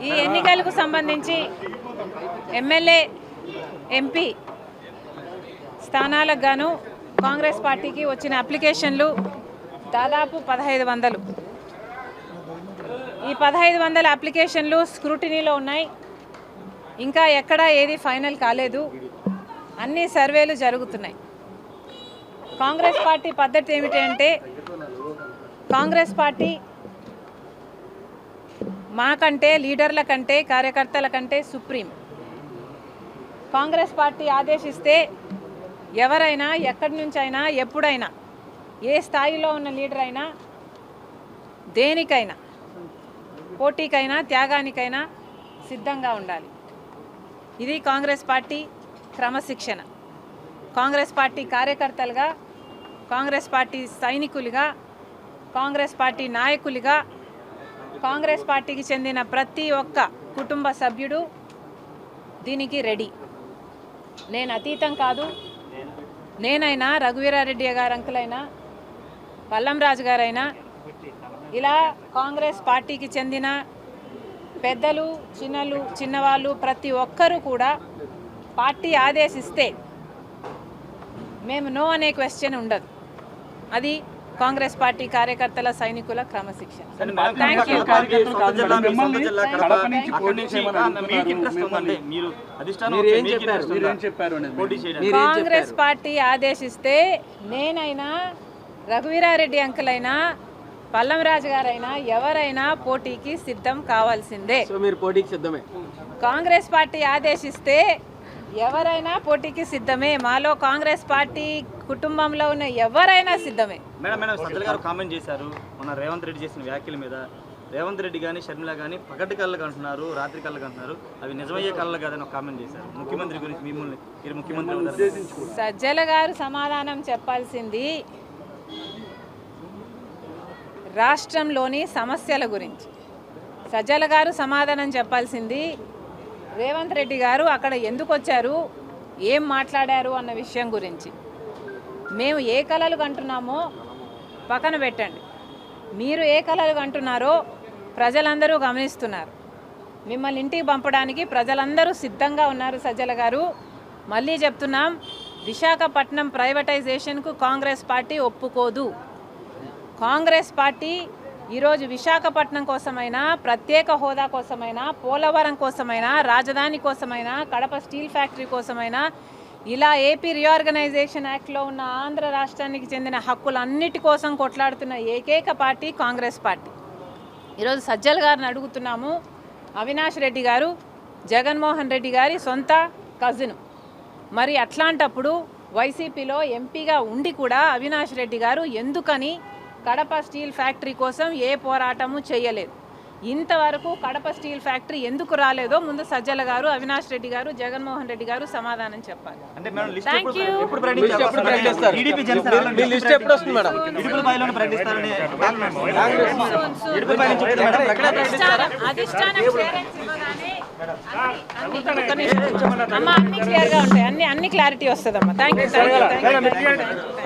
ఈ ఎన్నికలకు సంబంధించి ఎమ్మెల్యే ఎంపీ స్థానాలకు గాను కాంగ్రెస్ పార్టీకి వచ్చిన అప్లికేషన్లు దాదాపు 1500. ఈ 1500 అప్లికేషన్లు స్క్రూటినీలో ఉన్నాయి. ఇంకా ఎక్కడ ఏది ఫైనల్ కాలేదు. అన్ని సర్వేలు జరుగుతున్నాయి. కాంగ్రెస్ పార్టీ పద్ధతి ఏమిటంటే, కాంగ్రెస్ పార్టీ మాకంటే, లీడర్ల కంటే, కార్యకర్తల కంటే సుప్రీం. కాంగ్రెస్ పార్టీ ఆదేశిస్తే ఎవరైనా ఎక్కడి నుంచైనా ఎప్పుడైనా ఏ స్థాయిలో ఉన్న లీడర్ అయినా దేనికైనా పోటీకైనా త్యాగానికైనా సిద్ధంగా ఉండాలి. ఇది కాంగ్రెస్ పార్టీ క్రమశిక్షణ. కాంగ్రెస్ పార్టీ కార్యకర్తలుగా, కాంగ్రెస్ పార్టీ సైనికులుగా, కాంగ్రెస్ పార్టీ నాయకులుగా, కాంగ్రెస్ పార్టీకి చెందిన ప్రతి ఒక్క కుటుంబ సభ్యుడు దీనికి రెడీ. నేను అతీతం కాదు. నేనైనా, రఘువీరారెడ్డి గారు అంకులైనా, పల్లం రాజు గారైనా, ఇలా కాంగ్రెస్ పార్టీకి చెందిన పెద్దలు, చిన్నవాళ్ళు ప్రతి ఒక్కరూ కూడా పార్టీ ఆదేశిస్తే మేము నో అనే క్వశ్చన్ ఉండదు. అది కాంగ్రెస్ పార్టీ కార్యకర్తల సైనికుల క్రమశిక్షణ. కాంగ్రెస్ పార్టీ ఆదేశిస్తే నేనైనా, రఘువీరారెడ్డి అంకులైనా, పల్లం రాజు గారైనా ఎవరైనా పోటీకి సిద్ధం కావాల్సిందే. కాంగ్రెస్ పార్టీ ఆదేశిస్తే ఎవరైనా పోటీకి సిద్ధమే. మాలో కాంగ్రెస్ పార్టీ కుటుంబంలో ఉన్న ఎవరైనా సిద్ధమే. మేడం సజ్జల గారు కామెంట్ చేశారు మన రేవంత్ రెడ్డి చేసిన వ్యాఖ్యల మీద. రేవంత్ రెడ్డి కానీ షర్మిల కానీ పగటి కళ్ళకు అంటున్నారు, రాత్రి కళ్ళకు అంటున్నారు. అవి నిజమయ్యే కళ్ళ కాదని ఒక కామెంట్ చేశారు. ముఖ్యమంత్రి గురించి మీరు ముఖ్యమంత్రి సజ్జల గారు సమాధానం చెప్పాల్సింది రాష్ట్రంలోని సమస్యల గురించి. సజ్జల గారు సమాధానం చెప్పాల్సింది రేవంత్ రెడ్డి గారు అక్కడ ఎందుకు వచ్చారు, ఏం మాట్లాడారు అన్న విషయం గురించి. మేము ఏ కలలు కంటున్నామో పక్కన పెట్టండి. మీరు ఏ కలలు కంటున్నారో ప్రజలందరూ గమనిస్తున్నారు. మిమ్మల్ని ఇంటికి పంపడానికి ప్రజలందరూ సిద్ధంగా ఉన్నారు. సజ్జల గారు, మళ్ళీ చెప్తున్నాం, విశాఖపట్నం ప్రైవేటైజేషన్కు కాంగ్రెస్ పార్టీ ఒప్పుకోదు. కాంగ్రెస్ పార్టీ ఈరోజు విశాఖపట్నం కోసమైనా, ప్రత్యేక హోదా కోసమైనా, పోలవరం కోసమైనా, రాజధాని కోసమైనా, కడప స్టీల్ ఫ్యాక్టరీ కోసమైనా, ఇలా ఏపీ రీఆర్గనైజేషన్ యాక్ట్లో ఉన్న ఆంధ్ర రాష్ట్రానికి చెందిన హక్కులన్నిటి కోసం కొట్లాడుతున్న ఏకైక పార్టీ కాంగ్రెస్ పార్టీ. ఈరోజు సజ్జల గారిని అడుగుతున్నాము. అవినాష్ రెడ్డి గారు జగన్మోహన్ రెడ్డి గారి సొంత కజిను. మరి అట్లాంటప్పుడు వైసీపీలో ఎంపీగా ఉండి కూడా అవినాష్ రెడ్డి గారు ఎందుకని కడప స్టీల్ ఫ్యాక్టరీ కోసం ఏ పోరాటము చేయలేదు? ఇంతవరకు కడప స్టీల్ ఫ్యాక్టరీ ఎందుకు రాలేదో ముందు సజ్జల గారు, అవినాష్ రెడ్డి గారు, జగన్మోహన్ రెడ్డి గారు సమాధానం చెప్పాలి. అన్ని క్లారిటీ వస్తుందమ్మా. Thank you.